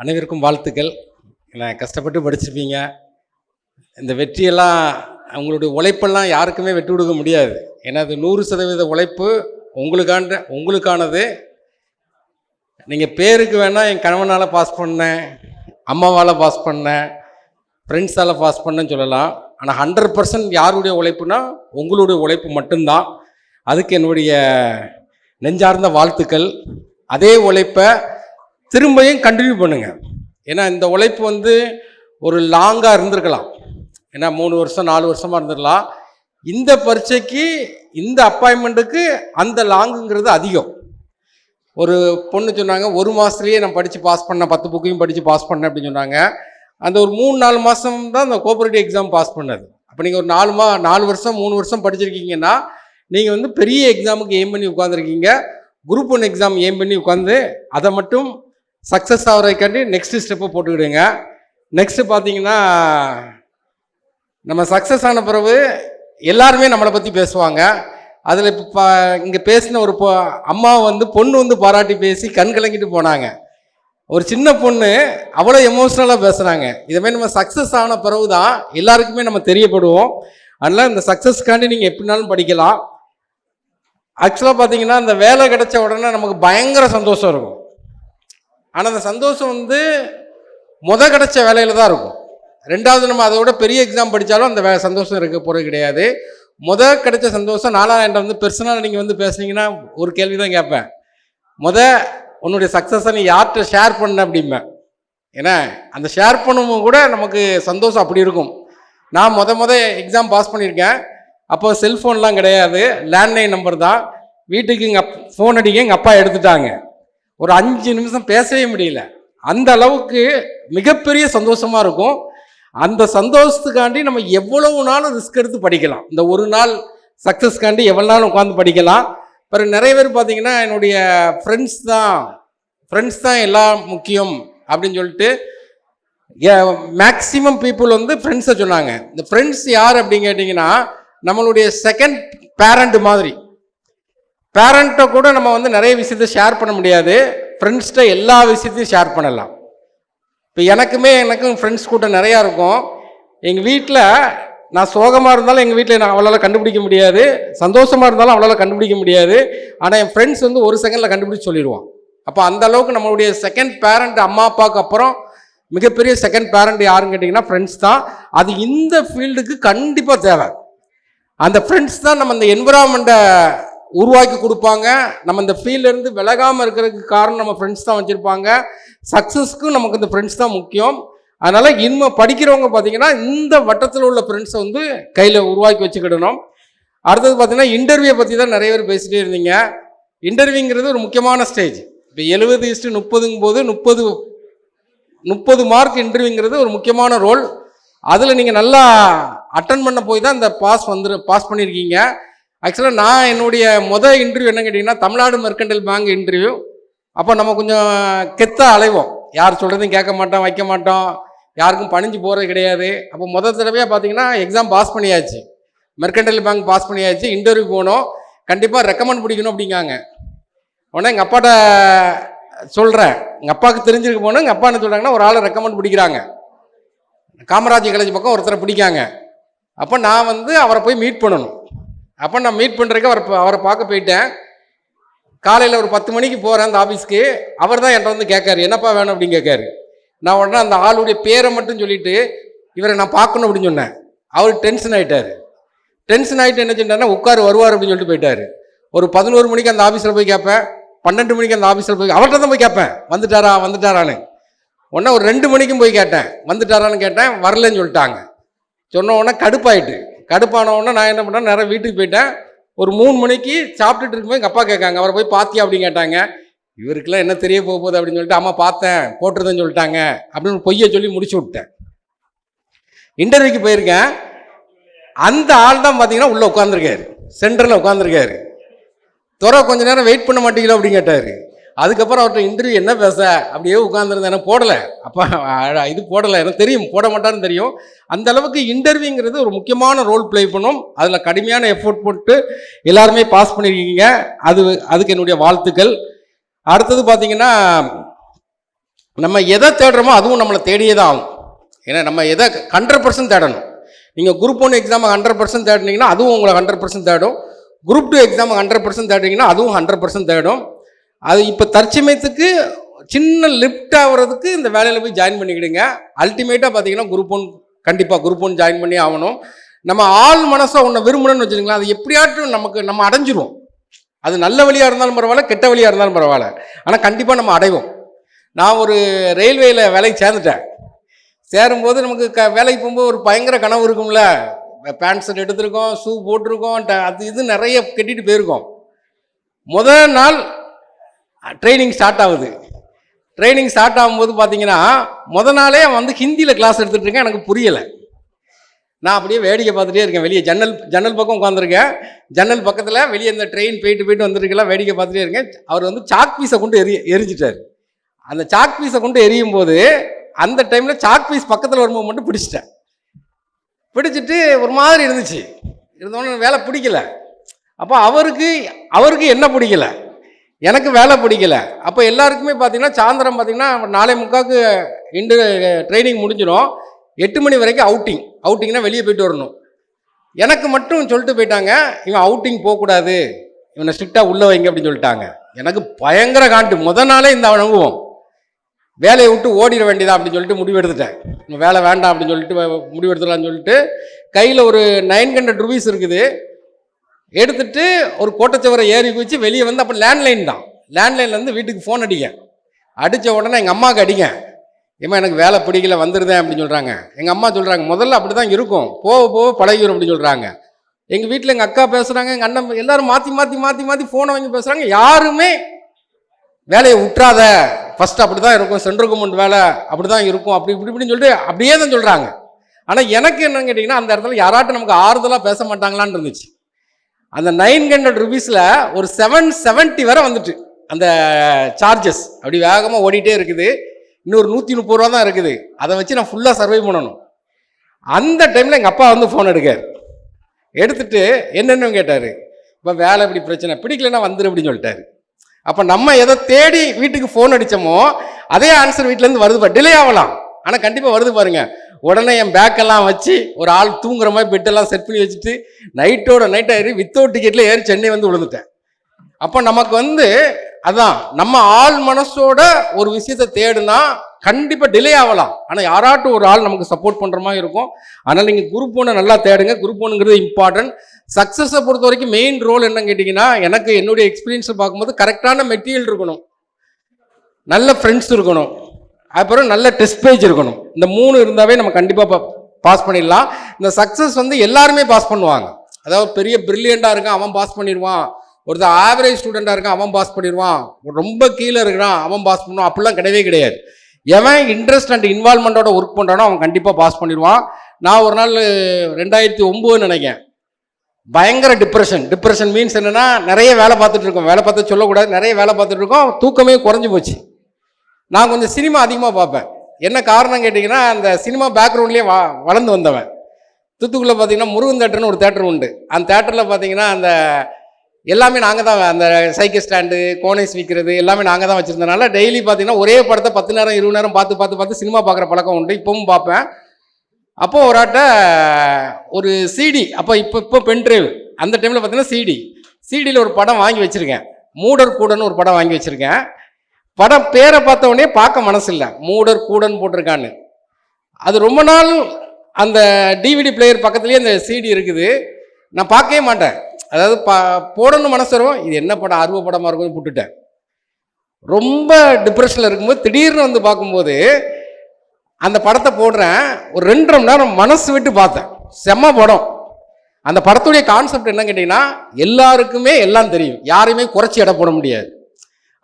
அனைவருக்கும் வாழ்த்துக்கள். நான் கஷ்டப்பட்டு படிச்சிருப்பீங்க. இந்த வெற்றியெல்லாம் உங்களுடைய உழைப்பெல்லாம் யாருக்குமே வெற்றி கொடுக்க முடியாது. ஏன்னா அது 100% உழைப்பு உங்களுக்கானது. நீங்கள் பேருக்கு வேணால் என் கணவனால் பாஸ் பண்ணேன், அம்மாவால் பாஸ் பண்ணேன், ஃப்ரெண்ட்ஸால் பாஸ் பண்ணேன்னு சொல்லலாம். ஆனால் 100% யாருடைய உழைப்புனா உங்களுடைய உழைப்பு மட்டும்தான். அதுக்கு என்னுடைய நெஞ்சார்ந்த வாழ்த்துக்கள். அதே உழைப்பை திரும்பியும் கண்டினியூ பண்ணுங்கள். ஏன்னா இந்த உழைப்பு ஒரு லாங்காக இருந்திருக்கலாம். ஏன்னா 3 வருஷம் 4 வருஷமாக இருந்துடலாம். இந்த பரீட்சைக்கு இந்த அப்பாயின்மெண்ட்டுக்கு அந்த லாங்குங்கிறது அதிகம். ஒரு பொண்ணு சொன்னாங்க, 1 மாதத்துலேயே நான் படித்து பாஸ் பண்ணேன், 10 புக்கையும் படித்து பாஸ் பண்ணேன் அப்படின்னு சொன்னாங்க. அந்த ஒரு 3-4 மாதம் தான் அந்த கோஆபரேட்டிவ் எக்ஸாம் பாஸ் பண்ணது. அப்போ நீங்கள் ஒரு 4 வருஷம் 3 வருஷம் படிச்சிருக்கீங்கன்னா நீங்கள் பெரிய எக்ஸாமுக்கு எய்ம் பண்ணி உட்காந்துருக்கீங்க. குரூப் 1 எக்ஸாம் எய்ம் பண்ணி உட்காந்து அதை மட்டும் சக்ஸஸ் ஆகிறதுக்காண்டி நெக்ஸ்ட் ஸ்டெப்பை போட்டுக்கிடுங்க. நெக்ஸ்ட்டு பார்த்தீங்கன்னா, நம்ம சக்ஸஸ் ஆன பிறகு எல்லாருமே நம்மளை பற்றி பேசுவாங்க. அதில் இப்போ இங்கே பேசின ஒரு அம்மா பொண்ணு பாராட்டி பேசி கண் கலங்கிட்டு போனாங்க. ஒரு சின்ன பொண்ணு அவ்வளோ எமோஷ்னலாக பேசுகிறாங்க. இதுமாதிரி நம்ம சக்ஸஸ் ஆன பிறகு தான் எல்லாருக்குமே நம்ம தெரியப்படுவோம். அதனால் இந்த சக்ஸஸ்க்காண்டி நீங்கள் எப்படினாலும் படிக்கலாம். ஆக்சுவலாக பார்த்தீங்கன்னா, அந்த வேலை கிடைச்ச உடனே நமக்கு பயங்கர சந்தோஷம் இருக்கும். ஆனால் அந்த சந்தோஷம் கிடைச்ச வேலையில் தான் இருக்கும். ரெண்டாவது நம்ம அதோட பெரிய எக்ஸாம் படித்தாலும் அந்த சந்தோஷம் இருக்க போகிறது கிடையாது. கிடைச்ச சந்தோஷம். என்கிட்ட பர்சனலாக நீங்கள் பேசுனீங்கன்னா ஒரு கேள்வி தான் கேட்பேன். உன்னுடைய சக்ஸஸை நீ யார்கிட்ட ஷேர் பண்ண அப்படிம்பேன். ஏன்னா அந்த ஷேர் பண்ணும்போது கூட நமக்கு சந்தோஷம் அப்படி இருக்கும். நான் எக்ஸாம் பாஸ் பண்ணியிருக்கேன். அப்போ செல்ஃபோன்லாம் கிடையாது, லேண்ட்லைன் நம்பர் தான். வீட்டுக்கு ஃபோன் அடிக்க எங்கள் அப்பா எடுத்துட்டாங்க. ஒரு 5 நிமிஷம் பேசவே முடியல. அந்த அளவுக்கு மிகப்பெரிய சந்தோஷமாக இருக்கும். அந்த சந்தோஷத்துக்காண்டி நம்ம எவ்வளவு நாளும் ரிஸ்க் எடுத்து படிக்கலாம். இந்த ஒரு நாள் சக்ஸஸ்க்காண்டி எவ்வளோ நாள் உட்காந்து படிக்கலாம். பிறகு நிறைய பேர் பார்த்தீங்கன்னா, என்னுடைய ஃப்ரெண்ட்ஸ் தான் எல்லாம் முக்கியம் அப்படின்னு சொல்லிட்டு மேக்சிமம் பீப்புள் ஃப்ரெண்ட்ஸை சொன்னாங்க. இந்த ஃப்ரெண்ட்ஸ் யார் அப்படின்னு கேட்டிங்கன்னா, நம்மளுடைய செகண்ட் பேரண்ட் மாதிரி. பேரண்ட்டை கூட நம்ம நிறைய விஷயத்தை ஷேர் பண்ண முடியாது. ஃப்ரெண்ட்ஸ்கிட்ட எல்லா விஷயத்தையும் ஷேர் பண்ணலாம். இப்போ எனக்கும் ஃப்ரெண்ட்ஸ் கூட்டம் நிறையா இருக்கும். எங்கள் வீட்டில் நான் சோகமாக இருந்தாலும் எங்கள் வீட்டில் நான் அவளால் கண்டுபிடிக்க முடியாது, சந்தோஷமாக இருந்தாலும் அவளால் கண்டுபிடிக்க முடியாது. ஆனால் என் ஃப்ரெண்ட்ஸ் 1 செகண்டில் கண்டுபிடிச்சி சொல்லிடுவான். அப்போ அந்த அளவுக்கு நம்மளுடைய செகண்ட் பேரண்ட், அம்மா அப்பாவுக்கு அப்புறம் மிகப்பெரிய செகண்ட் பேரண்ட் யாருன்னு கேட்டிங்கன்னா ஃப்ரெண்ட்ஸ் தான். அது இந்த ஃபீல்டுக்கு கண்டிப்பாக தேவை. அந்த ஃப்ரெண்ட்ஸ் தான் நம்ம இந்த என்விரான்மெண்ட்டை உருவாக்கி கொடுப்பாங்க. நம்ம இந்த ஃபீல்ட்லேருந்து விலகாமல் இருக்கிறதுக்கு காரணம் நம்ம ஃப்ரெண்ட்ஸ் தான் வச்சுருப்பாங்க. சக்ஸஸ்க்கும் நமக்கு இந்த ஃப்ரெண்ட்ஸ் தான் முக்கியம். அதனால் இன்னும் படிக்கிறவங்க பார்த்தீங்கன்னா இந்த வட்டத்தில் உள்ள ஃப்ரெண்ட்ஸை கையில் உருவாக்கி வச்சுக்கிடணும். அடுத்தது பார்த்தீங்கன்னா, இன்டர்வியூவை பற்றி தான் நிறைய பேர் பேசிகிட்டே இருந்தீங்க. இன்டர்வியூங்கிறது ஒரு முக்கியமான ஸ்டேஜ். இப்போ 70:30 போது 30 மார்க் இன்டர்வியூங்கிறது ஒரு முக்கியமான ரோல். அதில் நீங்கள் நல்லா அட்டன் பண்ண போய் தான் இந்த பாஸ் பண்ணியிருக்கீங்க. ஆக்சுவலாக நான் என்னுடைய இன்டர்வியூ என்ன கேட்டிங்கன்னா, தமிழ்நாடு மெர்கண்டைல் பேங்க் இன்டர்வியூ. அப்போ நம்ம கொஞ்சம் கெத்தாக அலைவோம். யார் சொல்கிறதையும் கேட்க மாட்டோம், வைக்க மாட்டோம், யாருக்கும் பணிஞ்சு போகிறது கிடையாது. அப்போ தடவையாக பார்த்தீங்கன்னா எக்ஸாம் பாஸ் பண்ணியாச்சு, மெர்கண்டைல் பேங்க் பாஸ் பண்ணியாச்சு. இன்டர்வியூ போகணும், கண்டிப்பாக ரெக்கமெண்ட் பிடிக்கணும் அப்படிங்காங்க. உடனே எங்கள் அப்பாட்ட சொல்கிறேன், எங்கள் அப்பாவுக்கு தெரிஞ்சிருக்கு போனோம். எங்கள் அப்பா என்ன சொல்கிறாங்கன்னா, ஒரு ஆளை ரெக்கமெண்ட் பிடிக்கிறாங்க, காமராஜ் காலேஜ் பக்கம் ஒருத்தரை பிடிக்காங்க. அப்போ நான் அவரை போய் மீட் பண்ணணும். அப்போ நான் மீட் பண்ணுறதுக்கு அவரை பார்க்க போயிட்டேன். காலையில் ஒரு 10 மணிக்கு போகிறேன் அந்த ஆஃபீஸ்க்கு. அவர் தான் என்கிட்ட கேட்காரு, என்னப்பா வேணும் அப்படின்னு கேட்காரு. நான் உடனே அந்த ஆளுடைய பேரை மட்டும் சொல்லிவிட்டு, இவரை நான் பார்க்கணும் அப்படின்னு சொன்னேன். அவர் டென்ஷன் ஆகிட்டார். டென்ஷன் ஆகிட்டு என்ன சொன்னார்னா, உட்காரு வருவார் அப்படின்னு சொல்லிட்டு போயிட்டார். ஒரு 11 மணிக்கு அந்த ஆஃபீஸில் போய் கேட்பேன், 12 மணிக்கு அந்த ஆஃபீஸில் போய் அவர்கிட்ட தான் போய் கேட்பேன், வந்துட்டாரான்னு. உடனே ஒரு 2 மணிக்கும் போய் கேட்டேன், வந்துட்டாரான்னு கேட்டேன், வரலன்னு சொல்லிட்டாங்க. சொன்ன உடனே கடுப்பான உடனே நான் என்ன பண்ணேன், நேரம் வீட்டுக்கு போயிட்டேன். ஒரு 3 மணிக்கு சாப்பிட்டுட்டு இருக்கும்போது எங்கள் அப்பா கேட்காங்க, அவரை போய் பார்த்தியா அப்படின்னு கேட்டாங்க. இவருக்கெல்லாம் என்ன தெரிய போகுது அப்படின்னு சொல்லிட்டு, அம்மா பார்த்தேன், போட்டுருதுன்னு சொல்லிட்டாங்க அப்படின்னு பொய்யை சொல்லி முடிச்சு விட்டேன். இன்டர்வியூக்கு போயிருக்கேன். அந்த ஆள் தான் பார்த்தீங்கன்னா உள்ளே உட்காந்துருக்காரு, சென்டரில் உட்காந்துருக்காரு. கொஞ்ச நேரம் வெயிட் பண்ண மாட்டீங்களோ அப்படின்னு கேட்டார். அதுக்கப்புறம் அவர்கிட்ட இன்டர்வியூ என்ன பேச அப்படியே உட்காந்துருந்தேன். எனக்கு போடலை, அப்போ இது போடலை, எனக்கு தெரியும் போட மாட்டான்னு தெரியும். அந்த அளவுக்கு இன்டர்வியூங்கிறது ஒரு முக்கியமான ரோல் ப்ளே பண்ணும். அதில் கடுமையான எஃபோர்ட் போட்டு எல்லாருமே பாஸ் பண்ணியிருக்கீங்க. அதுக்கு என்னுடைய வாழ்த்துக்கள். அடுத்தது பார்த்தீங்கன்னா, நம்ம எதை தேடுறோமோ அதுவும் நம்மளை தேடியே தான் ஆகும். ஏன்னா நம்ம எதை 100% தேடணும். நீங்கள் குரூப் 1 எக்ஸாமை 100% தேடினீங்கன்னா அதுவும் உங்களை 100% தேடும். குரூப் 2 எக்ஸாமை 100% தேடினீங்கன்னா அதுவும் 100% தேடும். அது இப்போ தற்சமயத்துக்கு சின்ன லிஃப்ட் ஆகிறதுக்கு இந்த வேலையில் போய் ஜாயின் பண்ணிக்கிடுங்க. அல்டிமேட்டாக பார்த்தீங்கன்னா குரூப் 1 கண்டிப்பாக குரூப் 1 ஜாயின் பண்ணி ஆகணும். நம்ம ஆள் மனசை ஒன்று விரும்பணும்னு வச்சுருங்களேன், அது எப்படியாட்டும் நம்ம அடைஞ்சிருவோம். அது நல்ல வழியாக இருந்தாலும் பரவாயில்ல, கெட்ட வழியாக இருந்தாலும் பரவாயில்ல, ஆனால் கண்டிப்பாக நம்ம அடைவோம். நான் ஒரு ரயில்வேயில் வேலைக்கு சேர்ந்துட்டேன். சேரும்போது நமக்கு வேலைக்கு போகும்போது ஒரு பயங்கர கனவு இருக்கும்ல. பேண்ட் ஷர்ட் எடுத்திருக்கோம், ஷூ போட்டிருக்கோம், அது இது நிறைய கட்டிட்டு போயிருக்கோம். முதல் நாள் ட்ரைனிங் ஸ்டார்ட் ஆகுது. ட்ரைனிங் ஸ்டார்ட் ஆகும்போது பார்த்தீங்கன்னா முதல் நாளே ஹிந்தியில் கிளாஸ் எடுத்துகிட்டு இருக்கேன். எனக்கு புரியலை. நான் அப்படியே வேடிக்கை பார்த்துட்டே இருக்கேன். வெளியே ஜன்னல் பக்கம் உட்காந்துருக்கேன். ஜன்னல் பக்கத்தில் வெளியே இந்த ட்ரெயின் போயிட்டு வந்துருக்கலாம், வேடிக்கை பார்த்துட்டே இருக்கேன். அவர் சாக் பீஸை கொண்டு எரிஞ்சிட்டார். அந்த சாக் பீஸை கொண்டு எரியும் போது அந்த டைமில் சாக் பீஸ் பக்கத்தில் வரும்போது மட்டும் பிடிச்சிட்டேன். பிடிச்சிட்டு ஒரு மாதிரி இருந்துச்சு. இருந்தோன்னு வேலை பிடிக்கல. அப்போ அவருக்கு என்ன பிடிக்கல, எனக்கு வேலை பிடிக்கல. அப்போ எல்லாருக்குமே பார்த்தீங்கன்னா சாயந்தரம் பார்த்தீங்கன்னா 4:45 இன்று ட்ரைனிங் முடிஞ்சிடும். 8 மணி வரைக்கும் அவுட்டிங்னா வெளியே போயிட்டு வரணும். எனக்கு மட்டும் சொல்லிட்டு போயிட்டாங்க, இவன் அவுட்டிங் போகக்கூடாது, இவனை ஸ்ட்ரிக்டாக உள்ளே வைங்க அப்படின்னு சொல்லிட்டாங்க. எனக்கு பயங்கர காண்டு. முதல் நாளே இந்த அனுபவம். வேலையை விட்டு ஓடிட வேண்டியதா அப்படின்னு சொல்லிட்டு முடிவு எடுத்துட்டேன். வேலை வேண்டாம் அப்படின்னு சொல்லிட்டு முடிவு எடுத்துடலான்னு சொல்லிட்டு கையில் ஒரு 900 rupees இருக்குது. எடுத்துட்டு ஒரு கோட்டச்சவரை ஏறி குதிச்சு வெளியே வந்து, அப்போ லேண்ட்லைன் தான், லேண்ட்லைன்லேருந்து வீட்டுக்கு ஃபோன் அடித்த உடனே எங்கள் அம்மாவுக்கு அடிக்கேன். ஏமா எனக்கு வேலை பிடிக்கல வந்துடுதேன் அப்படின்னு சொல்கிறாங்க. எங்கள் அம்மா சொல்கிறாங்க முதல்ல அப்படி தான் இருக்கும், போக பழகிடும் அப்படின்னு சொல்கிறாங்க. எங்கள் வீட்டில் எங்கள் அக்கா பேசுகிறாங்க, எங்கள் அண்ணன் எல்லோரும் மாற்றி ஃபோனை வாங்கி பேசுகிறாங்க. யாருமே வேலையை விட்டுறாத, ஃபஸ்ட்டு அப்படி தான் இருக்கும், சென்ட்ரல் கவர்மெண்ட் வேலை அப்படி தான் இருக்கும், இப்படின்னு சொல்லிட்டு அப்படியே தான் சொல்கிறாங்க. ஆனால் எனக்கு என்னன்னு கேட்டிங்கன்னா அந்த இடத்துல யாராட்டும் நமக்கு ஆறுதலாக பேச மாட்டாங்களான்னு இருந்துச்சு. அந்த 900 rupeesல ஒரு 770 வரை வந்துட்டு அந்த சார்ஜஸ் அப்படி வேகமாக ஓடிட்டே இருக்குது. இன்னொரு 130 ரூபா தான் இருக்குது. அதை வச்சு நான் ஃபுல்லாக சர்வை பண்ணணும். அந்த டைமில் எங்கள் அப்பா ஃபோன் எடுத்துட்டு என்னென்னு கேட்டார். இப்போ வேலை இப்படி பிரச்சனை, பிடிக்கலன்னா வந்துரு அப்படின்னு சொல்லிட்டாரு. அப்போ நம்ம எதை தேடி வீட்டுக்கு ஃபோன் அடித்தோமோ அதே ஆன்சர் வீட்டிலேருந்து வருது. டிலே ஆகலாம், ஆனால் கண்டிப்பாக வருது பாருங்கள். உடனே என் பேக்கெல்லாம் வச்சு ஒரு ஆள் தூங்குற மாதிரி பெட்டெல்லாம் செட் பண்ணி வச்சுட்டு நைட்டோட நைட்டாக ஏறி வித்தவுட் டிக்கெட்டில் ஏறி சென்னை விழுந்துட்டேன். அப்போ நமக்கு அதான் நம்ம ஆள் மனசோட ஒரு விஷயத்தை தேடுனா கண்டிப்பாக டிலே ஆகலாம், ஆனால் யாராட்டும் ஒரு ஆள் நமக்கு சப்போர்ட் பண்ணுற மாதிரி இருக்கும். அதனால் நீங்கள் குரூப் 1 நல்லா தேடுங்க. Group 1ங்கிறது important. சக்ஸஸை பொறுத்த வரைக்கும் மெயின் ரோல் என்னன்னு கேட்டிங்கன்னா, எனக்கு என்னுடைய எக்ஸ்பீரியன்ஸை பார்க்கும்போது கரெக்டான மெட்டீரியல் இருக்கணும், நல்ல ஃப்ரெண்ட்ஸ் இருக்கணும், அப்புறம் நல்ல டெஸ்ட் பேஜ் இருக்கணும். இந்த 3 இருந்தாவே நம்ம கண்டிப்பாக பாஸ் பண்ணிடலாம். இந்த சக்ஸஸ் எல்லாருமே பாஸ் பண்ணுவாங்க. அதாவது பெரிய பிரில்லியண்டாக இருக்கான் அவன் பாஸ் பண்ணிடுவான், ஒருத்தர் ஆவரேஜ் ஸ்டூடெண்டாக இருக்கான் அவன் பாஸ் பண்ணிடுவான், ரொம்ப கீழே இருக்கிறான் அவன் பாஸ் பண்ணுவான், அப்படிலாம் கிடையாது. எவன் இன்ட்ரெஸ்ட் அண்ட் இன்வால்மெண்ட்டோட ஒர்க் பண்ணுறானோ அவன் கண்டிப்பாக பாஸ் பண்ணிடுவான். நான் ஒரு நாள் 2009 நினைக்கிறேன், பயங்கர டிப்ரெஷன் மீன்ஸ் என்னென்னா, நிறைய வேலை பார்த்துட்டு இருக்கோம், வேலை பார்த்து சொல்லக்கூடாது, நிறைய வேலை பார்த்துட்டு இருக்கோம், தூக்கமே குறைஞ்சி போச்சு. நான் கொஞ்சம் சினிமா அதிகமாக பார்ப்பேன். என்ன காரணம் கேட்டிங்கன்னா, அந்த சினிமா பேக்ரவுண்ட்லேயே வளர்ந்து வந்தவன். தூத்துக்குள்ளே பார்த்தீங்கன்னா முருகன் தேட்டர்னு ஒரு தேட்டர் உண்டு. அந்த தேட்டரில் பார்த்தீங்கன்னா அந்த எல்லாமே நாங்கள் தான், அந்த சைக்கிள் ஸ்டாண்டு, கோனைஸ் விற்கிறது எல்லாமே நாங்கள் தான் வச்சுருந்தனால டெய்லி பார்த்தீங்கன்னா ஒரே படத்தை 10 நேரம் 20 நேரம் பார்த்து சினிமா பார்க்குற பழக்கம் உண்டு. இப்பவும் பார்ப்பேன். அப்போது ஒரு ஆட்ட ஒரு சிடி, அப்போ இப்போ பென்ட்ரைவ், அந்த டைமில் பார்த்தீங்கன்னா சிடியில் ஒரு படம் வாங்கி வச்சுருக்கேன். மூடர் கூடன்னு ஒரு படம் வாங்கி வச்சுருக்கேன். படம் பேரை பார்த்த உடனே பார்க்க மனசு இல்லை, மூடர் கூடன்னு போட்டிருக்கான்னு. அது ரொம்ப நாள் அந்த டிவிடி பிளேயர் பக்கத்துலேயே அந்த சிடி இருக்குது, நான் பார்க்கவே மாட்டேன். அதாவது போடணும் மனசு வரும், இது என்ன படம், அருவ படமாக இருக்கும்னு போட்டுட்டேன். ரொம்ப டிப்ரெஷனில் இருக்கும்போது திடீர்னு பார்க்கும்போது அந்த படத்தை போடுறேன். ஒரு 2.5 மணி நேரம் மனசு விட்டு பார்த்தேன். செம்ம படம். அந்த படத்துடைய கான்செப்ட் என்ன கேட்டிங்கன்னா, எல்லாருக்குமே எல்லாம் தெரியும், யாரையுமே குறைச்சி எடை போட முடியாது.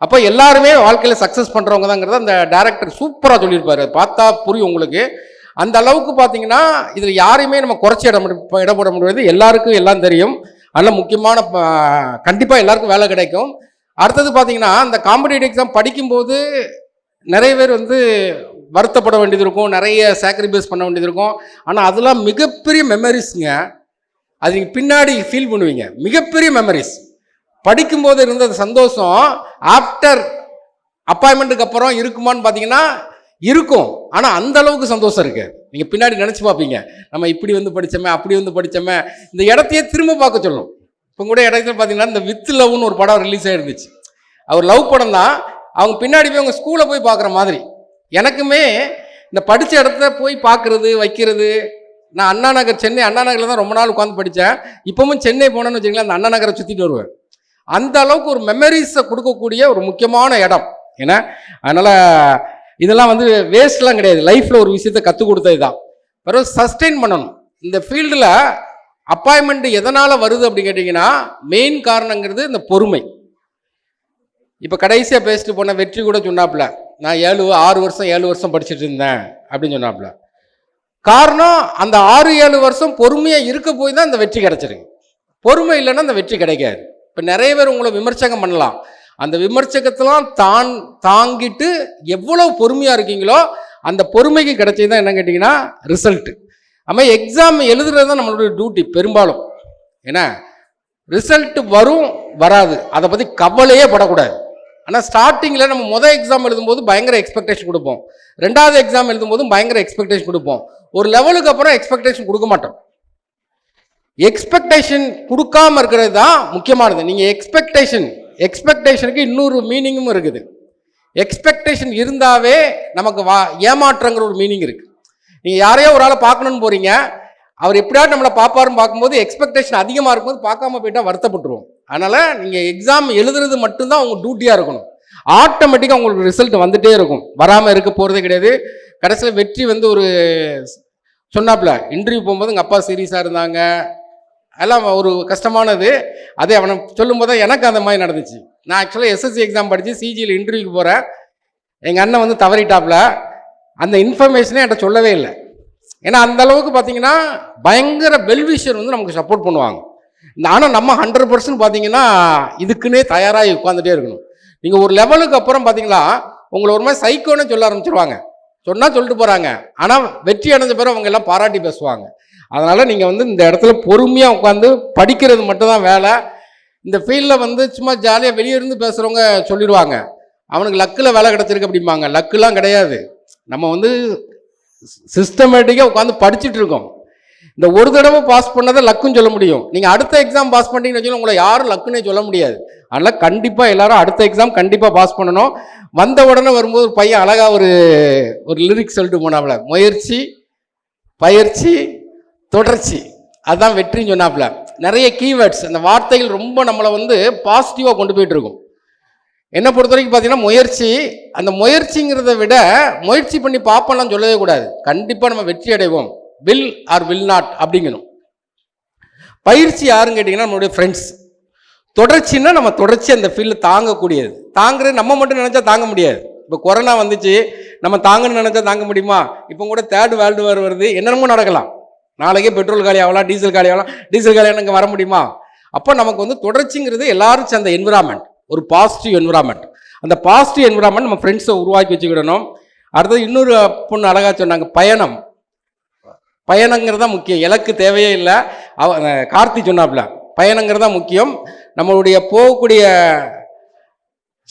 அப்போ எல்லாருமே வாழ்க்கையில் சக்ஸஸ் பண்ணுறவங்க தாங்கிறத அந்த டைரக்டர் சூப்பராக சொல்லியிருப்பார். பார்த்தா புரியும் உங்களுக்கு. அந்த அளவுக்கு பார்த்தீங்கன்னா இதில் யாரையுமே நம்ம குறைச்சி இட போட முடியாது, எல்லாருக்கும் எல்லாம் தெரியும். அதனால் முக்கியமான கண்டிப்பாக எல்லாருக்கும் வேலை கிடைக்கும். அடுத்தது பார்த்தீங்கன்னா, அந்த காம்படிட்டிவ் எக்ஸாம் படிக்கும்போது நிறைய பேர் வருத்தப்பட வேண்டியது இருக்கும், நிறைய சாக்ரிஃபைஸ் பண்ண வேண்டியது இருக்கும். ஆனால் அதெல்லாம் மிகப்பெரிய மெமரிஸுங்க. அது நீங்கள் பின்னாடி ஃபீல் பண்ணுவீங்க, மிகப்பெரிய மெமரிஸ். படிக்கும்போது இருந்த சந்தோஷம் ஆஃப்டர் அப்பாயின்மெண்ட்டுக்கு அப்புறம் இருக்குமான்னு பார்த்தீங்கன்னா இருக்கும். ஆனால் அந்த அளவுக்கு சந்தோஷம் இருக்கு. நீங்கள் பின்னாடி நினச்சி பார்ப்பீங்க, நம்ம இப்படி வந்து படித்தோமே, அப்படி வந்து படித்தோமே, இந்த இடத்தையே திரும்ப பார்க்க சொல்லணும். இப்போ கூட இடத்துல பார்த்தீங்கன்னா இந்த வித் லவ்னு ஒரு படம் ரிலீஸ் ஆகிருந்துச்சு. அவர் லவ் படம் தான். அவங்க பின்னாடி போய் அவங்க ஸ்கூலை போய் பார்க்குற மாதிரி. எனக்குமே இந்த படித்த இடத்துல போய் பார்க்குறது வைக்கிறது. நான் அண்ணா நகர், சென்னை அண்ணா நகரில் தான் ரொம்ப நாள் உட்காந்து படித்தேன். இப்போவும் சென்னை போனேன்னு வச்சுக்கலாம், அந்த அண்ணா நகரை சுற்றிட்டு வருவேன். அந்த அளவுக்கு ஒரு மெமரிஸை கொடுக்கக்கூடிய ஒரு முக்கியமான இடம். ஏன்னா அதனால் இதெல்லாம் வந்து வேஸ்ட்லாம் கிடையாது. லைஃப்பில் ஒரு விஷயத்தை கற்றுக் கொடுத்தது தான். பிறகு சஸ்டெயின் பண்ணணும். இந்த ஃபீல்டில் அப்பாயின்மெண்ட் எதனால் வருது அப்படின்னு கேட்டிங்கன்னா, மெயின் காரணங்கிறது இந்த பொறுமை. இப்போ கடைசியாக பேசிட்டு போன வெற்றி கூட சொன்னாப்புல, நான் 7 வருஷம் படிச்சுட்டு இருந்தேன் அப்படின்னு சொன்னாப்புல. காரணம் அந்த 6-7 வருஷம் பொறுமையாக இருக்க போய் தான் இந்த வெற்றி கிடைச்சிருக்கு. பொறுமை இல்லைன்னா அந்த வெற்றி கிடைக்காது. இப்போ நிறைய பேர் உங்களை விமர்சனம் பண்ணலாம். அந்த விமர்சனத்தெல்லாம் தாங்கிட்டு எவ்வளவு பொறுமையாக இருக்கீங்களோ அந்த பொறுமைக்கு கிடைச்சது தான் என்ன கேட்டிங்கன்னா ரிசல்ட்டு. அதுமாதிரி எக்ஸாம் எழுதுறது தான் நம்மளுடைய டியூட்டி பெரும்பாலும். ஏன்னா ரிசல்ட்டு வரும் வராது அதை பற்றி கவலையே படக்கூடாது. ஆனால் ஸ்டார்டிங்கில் நம்ம மொதல் எக்ஸாம் எழுதும்போது பயங்கர எக்ஸ்பெக்டேஷன் கொடுப்போம். 2வது எக்ஸாம் எழுதும்போதும் பயங்கர எக்ஸ்பெக்டேஷன் கொடுப்போம். ஒரு லெவலுக்கு அப்புறம் எக்ஸ்பெக்டேஷன் கொடுக்க மாட்டோம். எக்ஸ்பெக்டேஷன் கொடுக்காம இருக்கிறது தான் முக்கியமானது. நீங்கள் எக்ஸ்பெக்டேஷனுக்கு இன்னொரு மீனிங்கும் இருக்குது. எக்ஸ்பெக்டேஷன் இருந்தாவே நமக்கு ஏமாற்றங்கிற ஒரு மீனிங் இருக்குது. நீங்கள் யாரையோ ஒரு ஆளை பார்க்கணுன்னு போகிறீங்க, அவர் எப்படியாவது நம்மளை பார்ப்பாருன்னு பார்க்கும்போது எக்ஸ்பெக்டேஷன் அதிகமாக இருக்கும்போது பார்க்காம போயிட்டால் வருத்தப்பட்டுருவோம். அதனால் நீங்கள் எக்ஸாம் எழுதுறது மட்டும்தான் உங்கள் டியூட்டியாக இருக்கணும். ஆட்டோமேட்டிக்காக உங்களுக்கு ரிசல்ட் வந்துகிட்டே இருக்கும். வராமல் இருக்க போகிறதே கிடையாது. கடைசியில் வெற்றி வந்து ஒரு சொன்னாப்புல, இன்டர்வியூ போகும்போது எங்கள் அப்பா சீரியஸாக இருந்தாங்க, எல்லாம் ஒரு கஷ்டமானது. அதே அவனை சொல்லும்போது தான் எனக்கு அந்த மாதிரி நடந்துச்சு. நான் ஆக்சுவலாக எஸ்எஸ்சி எக்ஸாம் படித்து சிஜியில் இன்டர்வியூக்கு போகிறேன். எங்கள் அண்ணன் வந்து தவறிட்டாப்புல. அந்த இன்ஃபர்மேஷனே என்கிட்ட சொல்லவே இல்லை. ஏன்னா அந்த அளவுக்கு பார்த்தீங்கன்னா பயங்கர வெல்விஷர் வந்து நமக்கு சப்போர்ட் பண்ணுவாங்க. ஆனால் நம்ம 100% பார்த்தீங்கன்னா இதுக்குன்னே தயாராகி உட்காந்துட்டே இருக்கணும். நீங்கள் ஒரு லெவலுக்கு அப்புறம் பார்த்தீங்களா உங்களை ஒரு மாதிரி சைக்கோன்னு சொல்ல ஆரம்பிச்சிருவாங்க. சொன்னால் சொல்லிட்டு போகிறாங்க, ஆனால் வெற்றி அடைஞ்ச பிறகு அவங்க எல்லாம் பாராட்டி பேசுவாங்க. அதனால் நீங்கள் வந்து இந்த இடத்துல பொறுமையாக உட்காந்து படிக்கிறது மட்டும்தான் வேலை. இந்த ஃபீல்டில் வந்து சும்மா ஜாலியாக வெளியே இருந்து பேசுகிறவங்க சொல்லிடுவாங்க, அவனுக்கு லக்கில் வேலை கிடச்சிருக்கு அப்படிம்பாங்க. லக்குலாம் கிடையாது. நம்ம வந்து சிஸ்டமேட்டிக்காக உட்காந்து படிச்சுட்டு இருக்கோம். இந்த ஒரு தடவை பாஸ் பண்ணதை லக்குன்னு சொல்ல முடியும். நீங்கள் அடுத்த எக்ஸாம் பாஸ் பண்ணிங்கன்னு வச்சுக்கோங்க, உங்களை யாரும் லக்குன்னே சொல்ல முடியாது. அதனால் கண்டிப்பாக எல்லாரும் அடுத்த எக்ஸாம் கண்டிப்பாக பாஸ் பண்ணணும். வந்த உடனே வரும்போது ஒரு பையன் அழகாக ஒரு லிரிக்ஸ் சொல்லிட்டு போனாப்புல, முயற்சி பயிற்சி தொடர்ச்சி அதுதான் வெற்றின்னு சொன்னாப்புல. நிறைய கீவேர்ட்ஸ், அந்த வார்த்தைகள் ரொம்ப நம்மளை வந்து பாசிட்டிவாக கொண்டு போயிட்டு இருக்கும். என்னை பொறுத்த வரைக்கும் பார்த்தீங்கன்னா முயற்சி, அந்த முயற்சிங்கிறத விட முயற்சி பண்ணி பார்ப்போம்லாம் சொல்லவே கூடாது. கண்டிப்பாக நம்ம வெற்றி அடைவோம். வில் ஆர் வில் நாட் அப்படிங்கணும். பயிற்சி யாருன்னு கேட்டிங்கன்னா நம்மளுடைய ஃப்ரெண்ட்ஸ். தொடர்ச்சின்னா நம்ம தொடர்ச்சி அந்த ஃபீல்டில் தாங்கக்கூடியது. தாங்குறது நம்ம மட்டும் நினச்சா தாங்க முடியாது. இப்போ கொரோனா வந்துச்சு, நம்ம தாங்கன்னு நினச்சா தாங்க முடியுமா? இப்போ கூட 3rd வேர்ல்டு வார் வருது, என்னென்னமோ நடக்கலாம். நாளைக்கே பெட்ரோல் காலி ஆகலாம், டீசல் காலி ஆகலாம். டீசல் காலி ஆனால் வர முடியுமா? அப்போ நமக்கு வந்து தொடர்ச்சிங்கிறது எல்லாரும் சேர்ந்த என்விரான்மெண்ட், ஒரு பாசிட்டிவ் என்விரான்மெண்ட். அந்த பாசிட்டிவ் என்விரான்மெண்ட் நம்ம ஃப்ரெண்ட்ஸை உருவாக்கி வச்சுக்கிடணும். அடுத்தது இன்னொரு பொண்ணு அழகாக சொன்னாங்க, பயணங்கிறது தான் முக்கியம், இலக்கு தேவையே இல்லை. கார்த்தி சொன்னாப்புல பயணங்கிறது தான் முக்கியம். நம்மளுடைய போகக்கூடிய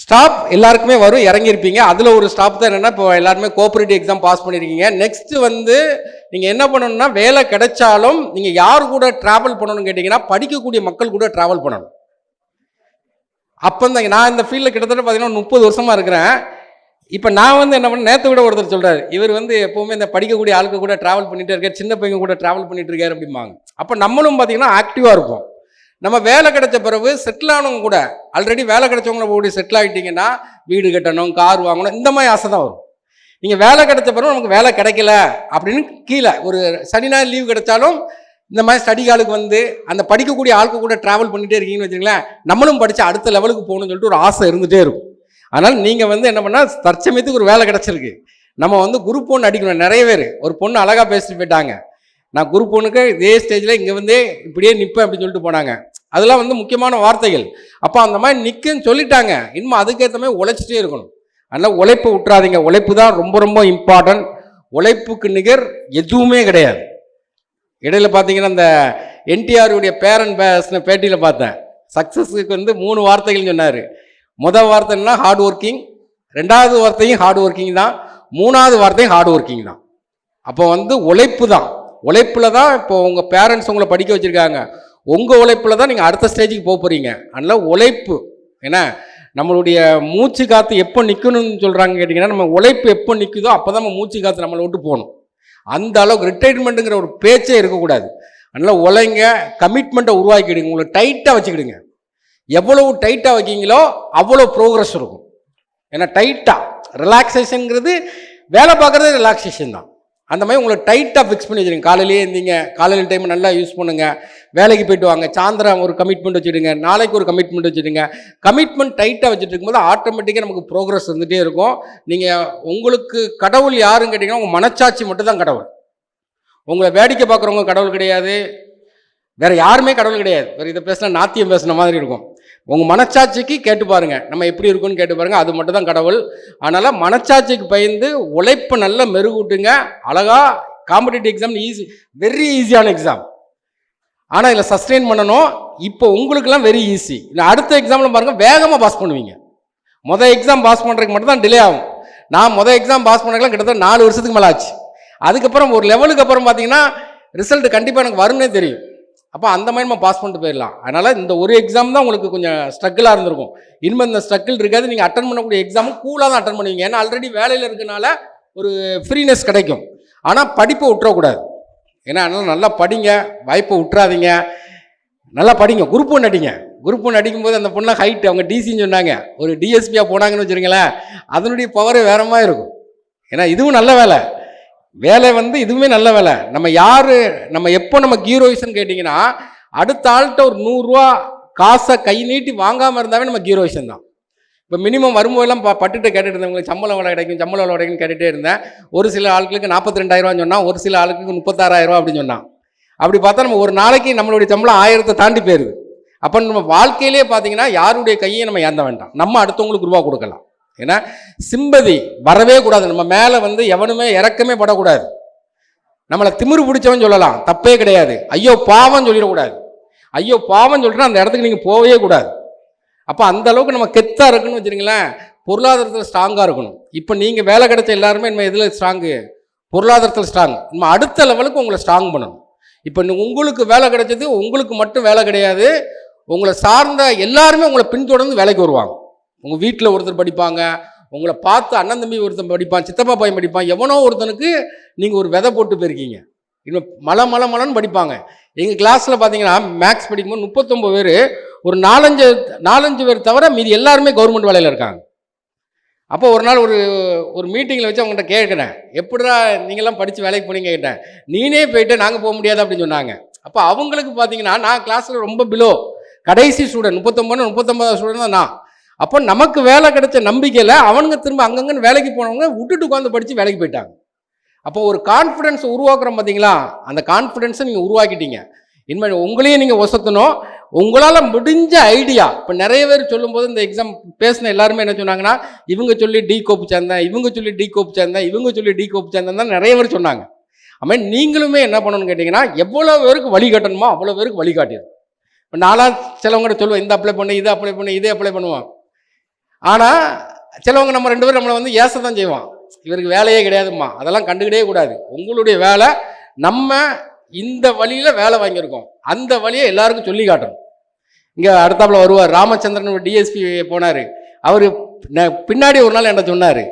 ஸ்டாப் எல்லாருக்குமே வரும், இறங்கியிருப்பீங்க. அதில் ஒரு ஸ்டாப் தான் என்னென்னா, இப்போ எல்லாருமே கோஆப்ரேட்டிவ் எக்ஸாம் பாஸ் பண்ணியிருக்கீங்க. நெக்ஸ்ட்டு வந்து நீங்கள் என்ன பண்ணணும்னா, வேலை கிடைச்சாலும் நீங்கள் யார் கூட ட்ராவல் பண்ணணும்னு கேட்டிங்கன்னா படிக்கக்கூடிய மக்கள் கூட ட்ராவல் பண்ணணும். அப்போ தான் நான் இந்த ஃபீல்டில் கிட்டத்தட்ட பார்த்தீங்கன்னா 30 வருஷமாக இருக்கிறேன். இப்போ நான் வந்து என்ன பண்ண, நேற்று கூட ஒருத்தர் சொல்கிறார், இவர் வந்து எப்போவுமே இந்த படிக்கக்கூடிய ஆளுக்கு கூட ட்ராவல் பண்ணிகிட்டே இருக்கார், சின்ன பையன் கூட ட்ராவல் பண்ணிட்டு இருக்காரு அப்படிம்பாங்க. அப்போ நம்மளும் பார்த்தீங்கன்னா ஆக்டிவாக இருப்போம். நம்ம வேலை கிடைச்ச பிறகு செட்டில் ஆனவங்க கூட, ஆல்ரெடி வேலை கிடைச்சவங்கள போய் செட்டில் ஆகிட்டிங்கன்னா வீடு கட்டணும், கார் வாங்கணும், இந்த மாதிரி ஆசை தான் வரும். நீங்கள் வேலை கிடைச்ச பிறகு நமக்கு வேலை கிடைக்கல அப்படின்னு கீழே ஒரு சனி ஞாயிறு லீவ் கிடைச்சாலும் இந்த மாதிரி ஸ்டடி காலுக்கு வந்து அந்த படிக்கக்கூடிய ஆளுக்கு கூட ட்ராவல் பண்ணிகிட்டே இருக்கீங்கன்னு வச்சுங்களேன், நம்மளும் படித்து அடுத்த லெவலுக்கு போகணும்னு சொல்லிட்டு ஒரு ஆசை இருந்துகிட்டே இருக்கும். அதனால் நீங்கள் வந்து என்ன பண்ணால், தற்சமயத்துக்கு ஒரு வேலை கிடச்சிருக்கு, நம்ம வந்து குரூப் 1 அடிக்கணும். நிறைய பேர் ஒரு பொண்ணு அழகாக பேசிட்டு போயிட்டாங்க, நான் குரூப் 1க்கு இதே ஸ்டேஜில் இங்கே வந்து இப்படியே நிற்பேன் அப்படின்னு சொல்லிட்டு போனாங்க. அதெல்லாம் வந்து முக்கியமான வார்த்தைகள். அப்போ அந்த மாதிரி நிற்குன்னு சொல்லிட்டாங்க, இன்னும் அதுக்கேற்ற மாதிரி உழைச்சிட்டே இருக்கணும். அதனால் உழைப்பை விட்டுறாதீங்க. உழைப்பு தான் ரொம்ப ரொம்ப இம்பார்ட்டன்ட். உழைப்புக்கு நிகர் எதுவுமே கிடையாது. இடையில பார்த்தீங்கன்னா இந்த என்டிஆருடைய பேரண்ட் பேட்டியில் பார்த்தேன், சக்ஸஸுக்கு வந்து 3 வார்த்தைகள் சொன்னார். முதல் வார்த்தைன்னா ஹார்ட் ஒர்க்கிங், ரெண்டாவது வார்த்தையும் ஹார்ட் ஒர்க்கிங் தான், மூணாவது வார்த்தையும் ஹார்ட் ஒர்க்கிங் தான். அப்போ வந்து உழைப்பு தான், உழைப்பில் தான் இப்போ உங்கள் பேரண்ட்ஸ் உங்களை படிக்க வச்சுருக்காங்க, உங்கள் உழைப்பில் தான் நீங்கள் அடுத்த ஸ்டேஜுக்கு போக போகிறீங்க. அதனால் உழைப்பு, ஏன்னா நம்மளுடைய மூச்சு காற்று எப்போ நிற்கணும்னு சொல்கிறாங்க கேட்டிங்கன்னா, நம்ம உழைப்பு எப்போ நிற்குதோ அப்போ தான் நம்ம மூச்சு காற்று நம்மளை விட்டு போகணும். அந்த அளவுக்கு ரிட்டைர்மெண்ட்டுங்கிற ஒரு பேச்சே இருக்கக்கூடாது. அதனால் உழைங்க, கமிட்மெண்ட்டை உருவாக்கிடுங்க, உங்களை டைட்டாக வச்சுக்கிடுங்க. எவ்வளவு டைட்டாக வைக்கிங்களோ அவ்வளோ ப்ரோக்ரஸ் இருக்கும். ஏன்னா டைட்டாக ரிலாக்ஸேஷனுங்கிறது வேலை பார்க்குறதே ரிலாக்ஸேஷன் தான். அந்த மாதிரி உங்களை டைட்டாக ஃபிக்ஸ் பண்ணி வச்சுருங்க. காலையிலேயே இருந்தீங்க, காலையில் டைம் நல்லா யூஸ் பண்ணுங்கள், வேலைக்கு போய்ட்டு வாங்க, சாயந்தரம் ஒரு கமிட்மெண்ட் வச்சுடுங்க, நாளைக்கு ஒரு கமிட்மெண்ட் வச்சுடுங்க. கமிட்மெண்ட் டைட்டாக வச்சுட்டு இருக்கும்போது ஆட்டோமேட்டிக்காக நமக்கு ப்ரோக்ரஸ் இருந்துகிட்டே இருக்கும். நீங்கள் உங்களுக்கு கடவுள் யாருன்னு கேட்டிங்கன்னா உங்கள் மனச்சாட்சி மட்டும் தான் கடவுள். உங்களை வேடிக்கை பார்க்குறவங்க கடவுள் கிடையாது, வேறு யாருமே கடவுள் கிடையாது. வேறு இதை பேசினா நாத்தியம் பேசுன மாதிரி இருக்கும். உங்கள் மனச்சாட்சிக்கு கேட்டு பாருங்கள், நம்ம எப்படி இருக்குன்னு கேட்டு பாருங்கள், அது மட்டும் தான் கடவுள். அதனால் மனச்சாட்சிக்கு பயந்து உழைப்பை நல்லா மெருகூட்டுங்க. அழகாக காம்படிட்டிவ் எக்ஸாம் ஈஸி, வெரி ஈஸியான எக்ஸாம். ஆனால் இதில் சஸ்டெயின் பண்ணணும். இப்போ உங்களுக்குலாம் வெரி ஈஸி. இல்லை அடுத்த எக்ஸாமில் பாருங்கள், வேகமாக பாஸ் பண்ணுவீங்க. மொதல் எக்ஸாம் பாஸ் பண்ணுறதுக்கு மட்டும் தான் டிலே ஆகும். நான் மொதல் எக்ஸாம் பாஸ் பண்ணுறதுலாம் கிட்டத்தட்ட 4 வருஷத்துக்கு மேலே ஆச்சு. அதுக்கப்புறம் ஒரு லெவலுக்கு அப்புறம் பார்த்தீங்கன்னா ரிசல்ட் கண்டிப்பாக எனக்கு வரும்னே தெரியும். அப்போ அந்த மாதிரி நம்ம பாஸ் பண்ணிட்டு போயிடலாம். அதனால் இந்த ஒரு எக்ஸாம் தான் உங்களுக்கு கொஞ்சம் ஸ்ட்ரகிளாக இருந்திருக்கும். இனிமேல் இந்த ஸ்ட்ரகிள் இருக்காது. நீங்கள் அட்டன் பண்ணக்கூடிய எக்ஸாமும் கூலாக தான் அட்டன் பண்ணுவீங்க. ஏன்னா ஆல்ரெடி வேலையில் இருக்கனால ஒரு ஃப்ரீனஸ் கிடைக்கும். ஆனால் படிப்பை விட்டுறக்கூடாது. ஏன்னா அதனால் நல்லா படிங்க, வாய்ப்பை விட்டுறாதீங்க, நல்லா படிங்க. குரூப் 1 அடிங்க. குரூப் 1 அடிக்கும்போது அந்த பொண்ணு ஹைட், அவங்க டிசின்னு சொன்னாங்க, ஒரு டிஎஸ்பியாக போனாங்கன்னு வச்சுருங்களேன், அதனுடைய பவரே வேற மாதிரி இருக்கும். ஏன்னா இதுவும் நல்ல வேலை, வேலை வந்து இதுவுமே நல்ல வேலை. நம்ம எப்போ நம்ம ஹீரோயிசன் கேட்டிங்கன்னா, அடுத்த ஆள்கிட்ட ஒரு 100 ரூபா காசை கை நீட்டி வாங்காமல் இருந்தாவே நம்ம ஹீரோயிசன் தான். இப்போ மினிமம் வரும்போதெல்லாம் பட்டுட்டு கேட்டுட்டு இருந்தேன், உங்களுக்கு சம்பளம் எவ்வளோ கிடைக்கும், சம்பளம் எவ்வளோ கிடைக்குன்னு கேட்டுகிட்டே இருந்தேன். ஒரு சில ஆட்களுக்கு 42,000 சொன்னால், ஒரு சில ஆளுக்கு 36,000 அப்படின்னு சொன்னான். அப்படி பார்த்தா நம்ம ஒரு நாளைக்கு நம்மளுடைய சம்பளம் 1000 தாண்டி போயிருது. அப்போ நம்ம வாழ்க்கையிலே பார்த்தீங்கன்னா யாருடைய கையை நம்ம ஏந்த வேண்டாம், நம்ம அடுத்தவங்களுக்கு ரூபா கொடுக்கலாம். ஏன்னா சிம்பதி வரவே கூடாது. நம்ம மேலே வந்து எவனுமே இறக்கமே படக்கூடாது. நம்மளை திமிரு பிடிச்சவன் சொல்லலாம், தப்பே கிடையாது. ஐயோ பாவம் சொல்லிடக்கூடாது. ஐயோ பாவம் சொல்லிட்டு அந்த இடத்துக்கு நீங்கள் போகவே கூடாது. அப்போ அந்த அளவுக்கு நம்ம கெத்தாக இருக்குன்னு வச்சுருங்களேன். பொருளாதாரத்தில் ஸ்ட்ராங்காக இருக்கணும். இப்போ நீங்கள் வேலை கிடைச்ச எல்லாருமே நம்ம எதில் ஸ்ட்ராங்கு, பொருளாதாரத்தில் ஸ்ட்ராங். நம்ம அடுத்த லெவலுக்கு உங்களை ஸ்ட்ராங் பண்ணணும். இப்போ உங்களுக்கு வேலை கிடைச்சது உங்களுக்கு மட்டும் வேலை கிடையாது, உங்களை சார்ந்த எல்லாருமே உங்களை பின்தொடர்ந்து வேலைக்கு வருவாங்க. உங்கள் வீட்டில் ஒருத்தர் படிப்பாங்க, உங்களை பார்த்து அண்ணன் தம்பி ஒருத்தன் படிப்பான், சித்தப்பா பையன் படிப்பான், எவனோ ஒருத்தனுக்கு நீங்கள் ஒரு விதை போட்டு போயிருக்கீங்க. இன்னும் மலன்னு படிப்பாங்க. எங்கள் கிளாஸில் பார்த்தீங்கன்னா மேக்ஸ் படிக்கும்போது 39 பேர், ஒரு 4-5 பேர் தவிர மீதி எல்லாருமே கவர்மெண்ட் வேலையில் இருக்காங்க. அப்போ ஒரு நாள் ஒரு மீட்டிங்கில் வச்சு அவங்கள்ட்ட கேட்குறேன், எப்படிடா நீங்களாம் படித்து வேலைக்கு போனீங்க கேட்டேன். நீனே போயிட்டு நாங்கள் போக முடியாது அப்படின்னு சொன்னாங்க. அப்போ அவங்களுக்கு பார்த்தீங்கன்னா நான் கிளாஸில் ரொம்ப பிலோ, கடைசி ஸ்டூடெண்ட், 39 ஸ்டூடெண்ட் தான் நான். அப்போ நமக்கு வேலை கிடைச்ச நம்பிக்கையில் அவனுங்க திரும்ப அங்கங்கன்னு வேலைக்கு போனவங்க விட்டுட்டு உட்காந்து படித்து வேலைக்கு போயிட்டாங்க. அப்போ ஒரு கான்ஃபிடென்ஸ் உருவாக்குறோம் பார்த்தீங்களா, அந்த கான்ஃபிடென்ஸை நீங்கள் உருவாக்கிட்டீங்க. இனிமேல் உங்களையும் நீங்கள் ஒசத்தணும். உங்களால் முடிஞ்ச ஐடியா, இப்போ நிறைய பேர் சொல்லும்போது இந்த எக்ஸாம் பேசின எல்லாருமே என்ன சொன்னாங்கன்னா, இவங்க சொல்லி டி கோப்பு சேர்ந்தேன், இவங்க சொல்லி டி கோப்பு சேர்ந்தேன், இவங்க சொல்லி டி கோப்பு சேர்ந்தேன் தான் நிறைய பேர் சொன்னாங்க. அதுமாதிரி நீங்களுமே என்ன பண்ணணும்னு கேட்டிங்கன்னா, எவ்வளோ பேருக்கு வழிகாட்டணுமோ அவ்வளோ பேருக்கு வழிகாட்டிடும். இப்போ நான்லாம் சிலவங்கள்ட்ட சொல்லுவேன், இந்த அப்ளை பண்ணு, இதை அப்ளை பண்ணு, இதே அப்ளை பண்ணுவான். ஆனால் சிலவங்க நம்ம 2 பேரும் நம்மளை வந்து ஏச தான் செய்வான், இவருக்கு வேலையே கிடையாதும்மா. அதெல்லாம் கண்டுக்கிட்டே கூடாது. உங்களுடைய வேலை, நம்ம இந்த வழியில் வேலை வாங்கியிருக்கோம், அந்த வழியை எல்லாருக்கும் சொல்லி காட்டணும். இங்கே அடுத்தாப்புல வருவார் ராமச்சந்திரன், டிஎஸ்பி போனார். அவர் பின்னாடி ஒரு நாள் என்ன சொன்னார்,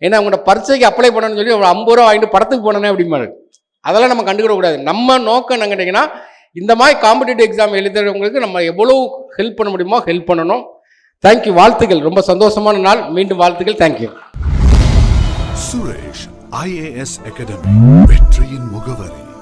ஏன்னா அவங்களோட பரீட்சைக்கு அப்ளை பண்ணணும்னு சொல்லி ஒரு 50 ரூபா வாங்கிட்டு படத்துக்கு போனேனே அப்படிம்பாரு. அதெல்லாம் நம்ம கண்டுக்கிடக்கூடாது. நம்ம நோக்கம் என்ன கேட்டிங்கன்னா, இந்த மாதிரி காம்படிட்டிவ் எக்ஸாம் எழுதுறவங்களுக்கு நம்ம எவ்வளோ ஹெல்ப் பண்ண முடியுமோ ஹெல்ப் பண்ணணும். தேங்க்யூ, வாழ்த்துக்கள். ரொம்ப சந்தோஷமான நாள். மீண்டும் வாழ்த்துக்கள். தேங்க்யூ. சுரேஷ் IAS அகாடமி, வெற்றியின் முகவரி.